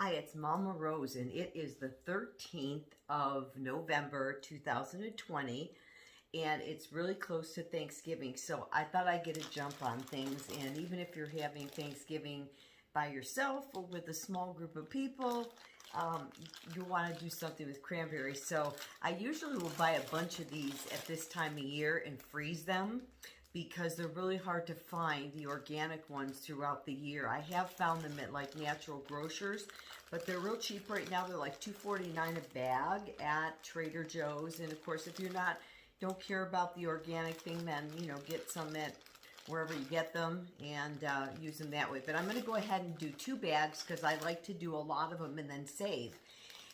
Hi, it's Mama Rose, and it is the 13th of November, 2020, and it's really close to Thanksgiving, so I thought I'd get a jump on things. And even if you're having Thanksgiving by yourself or with a small group of people, you want to do something with cranberries. So I usually will buy a bunch of these at this time of year and freeze them, because they're really hard to find, the organic ones, throughout the year. I have found them at like natural grocers, but they're real cheap right now. They're like $2.49 a bag at Trader Joe's. And of course, if you're don't care about the organic thing, then, you know, get some at wherever you get them and use them that way. But I'm gonna go ahead and do 2 bags because I like to do a lot of them and then save.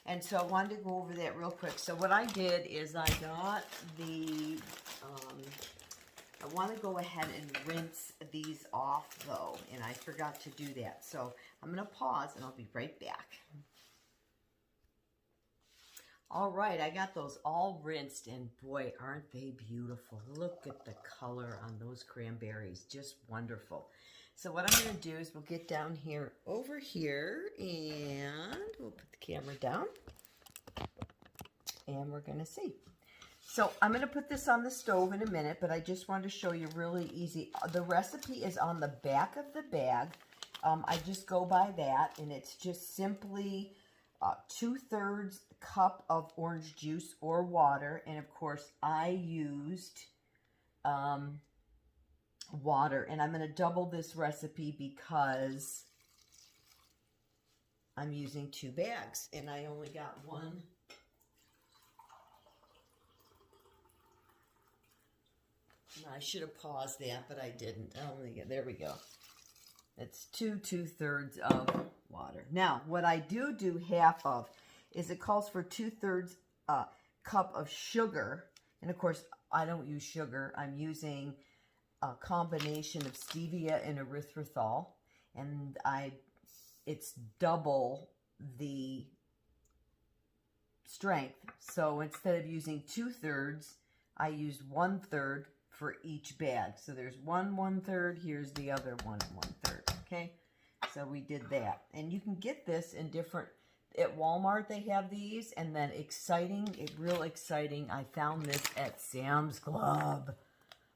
And so I wanted to go over that real quick. So what I did is I got the, I want to go ahead and rinse these off though, and I forgot to do that. So I'm going to pause and I'll be right back. All right, I got those all rinsed, and boy, aren't they beautiful. Look at the color on those cranberries, just wonderful. So what I'm going to do is we'll get down here over here, and we'll put the camera down, and we're going to see. So I'm going to put this on the stove in a minute, but I just wanted to show you really easy. The recipe is on the back of the bag. I just go by that, and it's just simply 2/3 cup of orange juice or water. And of course, I used water. And I'm going to double this recipe because I'm using 2 bags, and I only got one. I should have paused that, but I didn't. There we go. It's 2/3 of water. Now, what I do half of is it calls for 2/3 cup of sugar. And of course, I don't use sugar. I'm using a combination of stevia and erythritol. And it's double the strength. So instead of using 2/3, I used 1/3 for each bag. So there's 1/3, here's the other 1/3, okay? So we did that. And you can get this in different, at Walmart they have these, and then real exciting, I found this at Sam's Club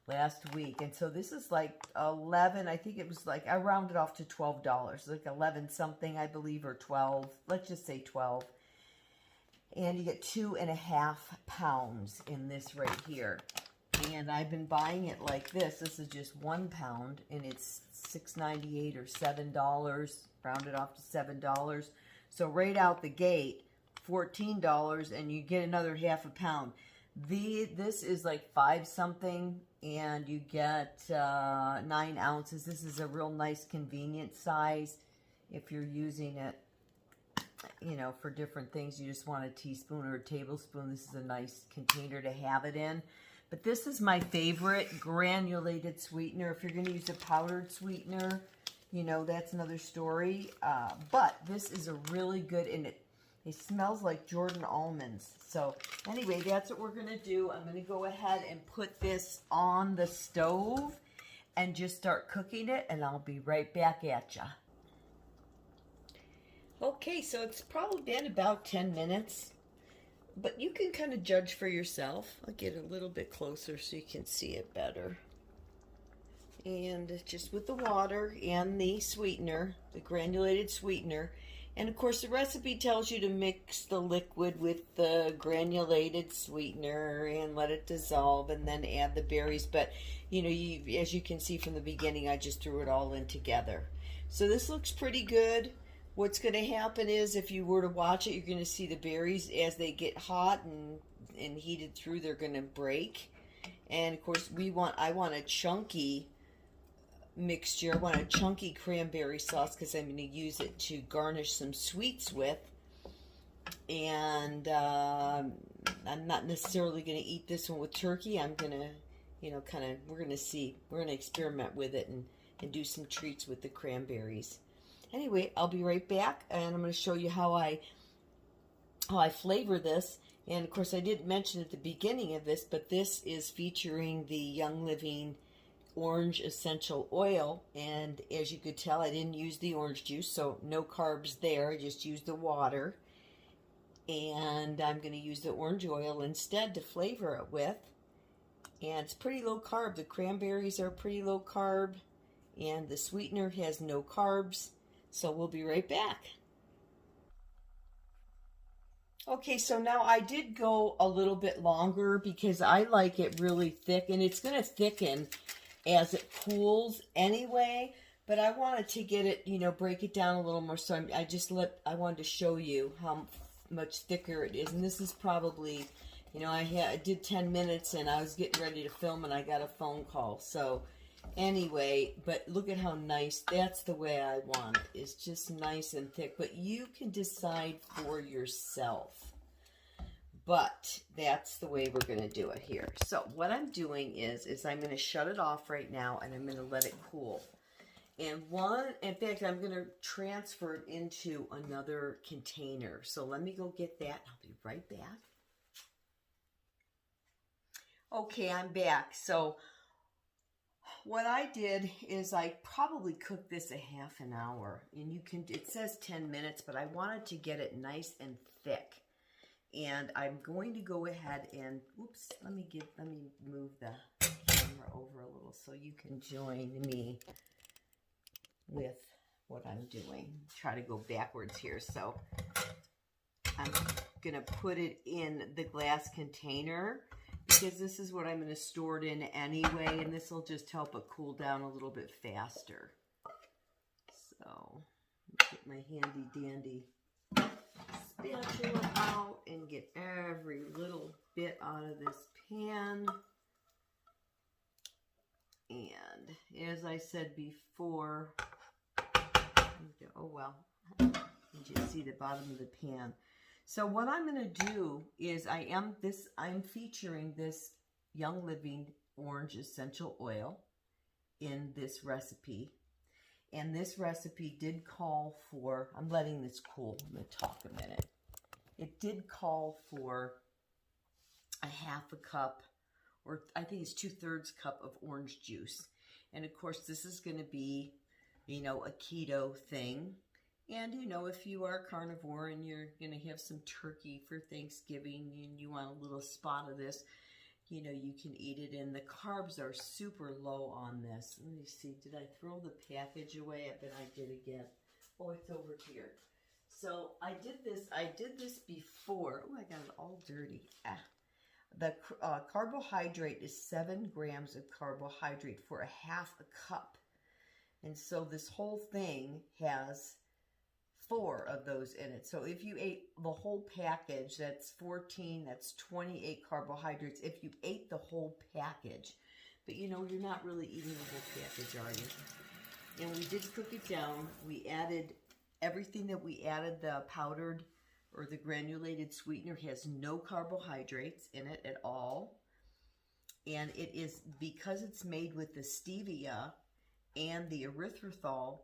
last week. And so this is like 11, I think it was like, I rounded off to $12, like 11 something, I believe, or 12, let's just say 12. And you get 2.5 pounds in this right here. And I've been buying it like this. This is just 1 pound, and it's $6.98 or $7, rounded off to $7. So right out the gate, $14, and you get another 1/2 pound. This is like 5 something, and you get 9 ounces. This is a real nice convenient size if you're using it, you know, for different things. You just want a teaspoon or a tablespoon. This is a nice container to have it in. But this is my favorite granulated sweetener. If you're going to use a powdered sweetener, you know, that's another story. But this is a really good, and it smells like Jordan almonds. So anyway, that's what we're going to do. I'm going to go ahead and put this on the stove and just start cooking it, and I'll be right back at ya. Okay, so it's probably been about 10 minutes. But you can kind of judge for yourself. I'll get a little bit closer so you can see it better. And just with the water and the sweetener, the granulated sweetener. And of course, the recipe tells you to mix the liquid with the granulated sweetener and let it dissolve and then add the berries. But, you know, as you can see from the beginning, I just threw it all in together. So this looks pretty good. What's going to happen is, if you were to watch it, you're going to see the berries, as they get hot and heated through, they're going to break. And of course, I want a chunky mixture. I want a chunky cranberry sauce because I'm going to use it to garnish some sweets with. And I'm not necessarily going to eat this one with turkey. I'm going to, you know, we're going to see. We're going to experiment with it and do some treats with the cranberries. Anyway, I'll be right back, and I'm going to show you how I flavor this. And of course, I didn't mention at the beginning of this, but this is featuring the Young Living orange essential oil, and as you could tell, I didn't use the orange juice, so no carbs there. I just used the water, and I'm going to use the orange oil instead to flavor it with. And it's pretty low carb. The cranberries are pretty low carb, and the sweetener has no carbs. So we'll be right back. Okay, so now I did go a little bit longer because I like it really thick, and it's going to thicken as it cools anyway, but I wanted to get it, you know, break it down a little more, so I wanted to show you how much thicker it is. And this is probably, you know, I did 10 minutes and I was getting ready to film and I got a phone call. So anyway, but look at how nice, that's the way I want it. It's just nice and thick, but you can decide for yourself. But that's the way we're going to do it here. So what I'm doing is I'm going to shut it off right now, and I'm going to let it cool. And in fact, I'm going to transfer it into another container. So let me go get that. I'll be right back. Okay, I'm back. So what I did is I probably cooked this a half an hour. And it says 10 minutes, but I wanted to get it nice and thick. And I'm going to go ahead and, oops, let me move the camera over a little so you can join me with what I'm doing. Try to go backwards here. So I'm going to put it in the glass container because this is what I'm going to store it in anyway, and this will just help it cool down a little bit faster. So get my handy dandy spatula out and get every little bit out of this pan. And as I said before, oh well, you just see the bottom of the pan. So what I'm going to do is I'm featuring this Young Living orange essential oil in this recipe. And this recipe did call for, I'm letting this cool, I'm going to talk a minute. It did call for a half a cup, or I think it's 2/3 cup of orange juice. And of course, this is going to be, you know, a keto thing. And, you know, if you are carnivore and you're going to have some turkey for Thanksgiving and you want a little spot of this, you know, you can eat it. And the carbs are super low on this. Let me see. Did I throw the package away? I bet I did again. Oh, it's over here. So I did this before. Oh, I got it all dirty. The carbohydrate is 7 grams of carbohydrate for a half a cup. And so this whole thing has 4 of those in it. So if you ate the whole package, that's 14, that's 28 carbohydrates if you ate the whole package. But you know, you're not really eating the whole package, are you? And we did cook it down. We added everything that we added. The powdered or the granulated sweetener has no carbohydrates in it at all. And it is, because it's made with the stevia and the erythritol,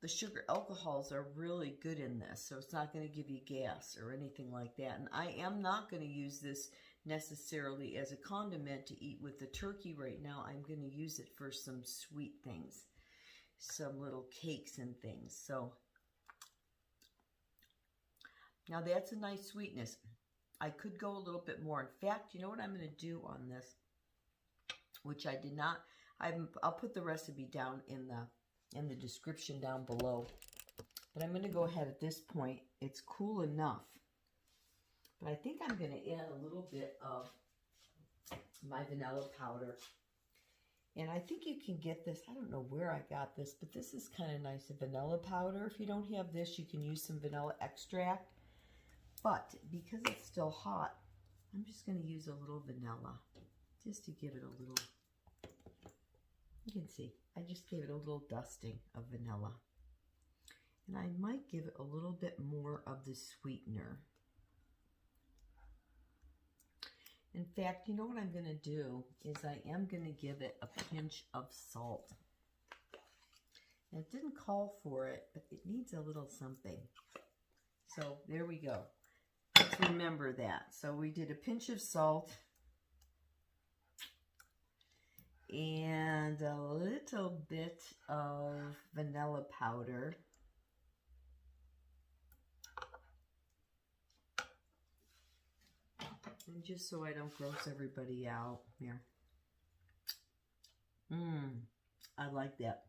the sugar alcohols are really good in this, so it's not going to give you gas or anything like that. And I am not going to use this necessarily as a condiment to eat with the turkey right now. I'm going to use it for some sweet things, some little cakes and things. So now that's a nice sweetness. I could go a little bit more. In fact, you know what I'm going to do on this, which I did not. I'll put the recipe down in the description down below. But I'm going to go ahead at this point. It's cool enough. But I think I'm going to add a little bit of my vanilla powder. And I think you can get this. I don't know where I got this, but this is kind of nice. A vanilla powder. If you don't have this, you can use some vanilla extract. But because it's still hot, I'm just going to use a little vanilla just to give it a little. You can see, I just gave it a little dusting of vanilla. And I might give it a little bit more of the sweetener. In fact, you know what I'm going to do is I am going to give it a pinch of salt. And it didn't call for it, but it needs a little something. So there we go. Let's remember that. So we did a pinch of salt. and a little bit of vanilla powder. And just so I don't gross everybody out. Here. I like that.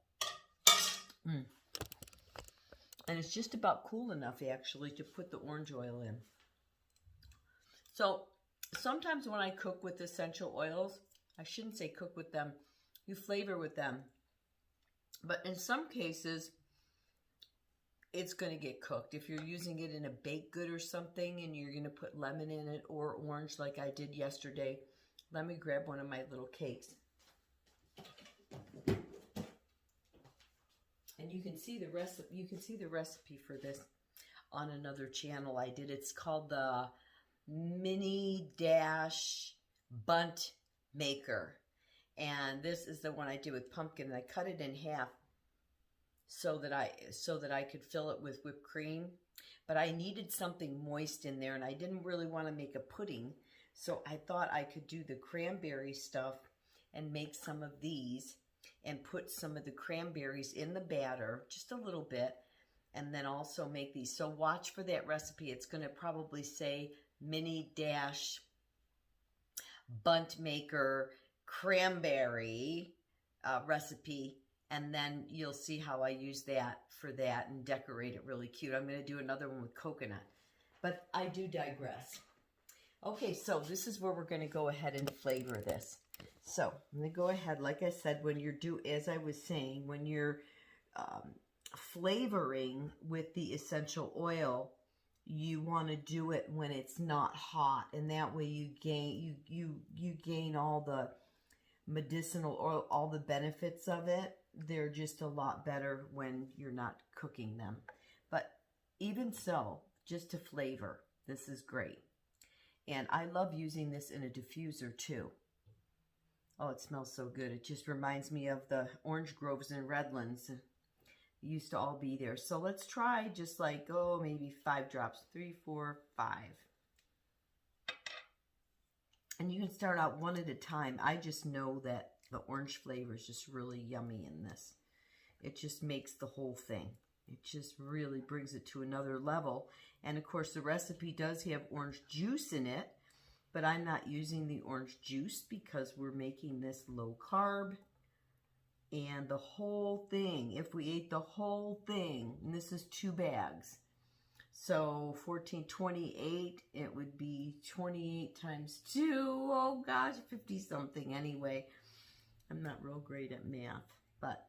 And it's just about cool enough, actually, to put the orange oil in. So, sometimes when I cook with essential oils, I shouldn't say cook with them, you flavor with them. But in some cases, it's going to get cooked. If you're using it in a baked good or something and you're going to put lemon in it or orange like I did yesterday, let me grab one of my little cakes. And you can see the recipe for this on another channel I did. It's called the Mini Dash Bundt maker. And this is the one I did with pumpkin. And I cut it in half so that I could fill it with whipped cream. But I needed something moist in there, and I didn't really want to make a pudding. So I thought I could do the cranberry stuff and make some of these and put some of the cranberries in the batter, just a little bit, and then also make these. So watch for that recipe. It's going to probably say Mini Dash Bundt maker cranberry recipe, and then you'll see how I use that for that and decorate it really cute. I'm going to do another one with coconut, but I do digress. Okay, so this is where we're going to go ahead and flavor this. So I'm going to go ahead, like I said, as I was saying, when you're flavoring with the essential oil, you want to do it when it's not hot, and that way you gain all the medicinal oil, all the benefits of it. They're just a lot better when you're not cooking them. But even so, just to flavor, this is great. And I love using this in a diffuser too. Oh, it smells so good. It just reminds me of the orange groves in Redlands. It used to all be there. So let's try just like, maybe 5 drops. 3, 4, 5. And you can start out one at a time. I just know that the orange flavor is just really yummy in this. It just makes the whole thing. It just really brings it to another level. And of course, the recipe does have orange juice in it, but I'm not using the orange juice because we're making this low carb. And the whole thing, if we ate the whole thing, and this is 2 bags, so 14, 28, it would be 28 times 2, oh gosh, 50 something anyway. I'm not real great at math, but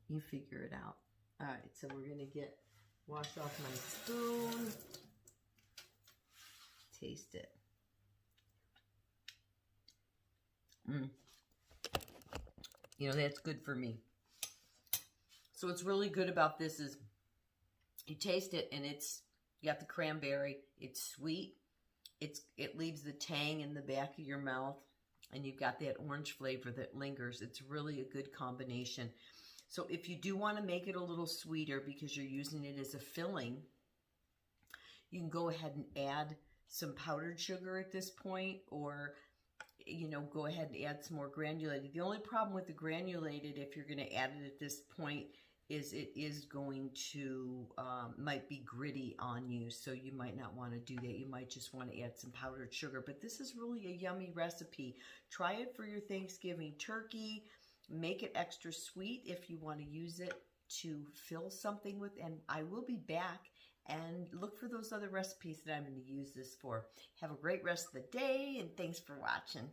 you figure it out. All right, so we're gonna wash off my spoon, taste it. You know, that's good for me. So what's really good about this is you taste it and you got the cranberry, it's sweet, it leaves the tang in the back of your mouth, and you've got that orange flavor that lingers. It's really a good combination. So if you do want to make it a little sweeter because you're using it as a filling, you can go ahead and add some powdered sugar at this point, or go ahead and add some more granulated. The only problem with the granulated, if you're going to add it at this point, is it is going to, might be gritty on you, so you might not want to do that. You might just want to add some powdered sugar, but this is really a yummy recipe. Try it for your Thanksgiving turkey. Make it extra sweet if you want to use it to fill something with, and I will be back and look for those other recipes that I'm going to use this for. Have a great rest of the day, and thanks for watching.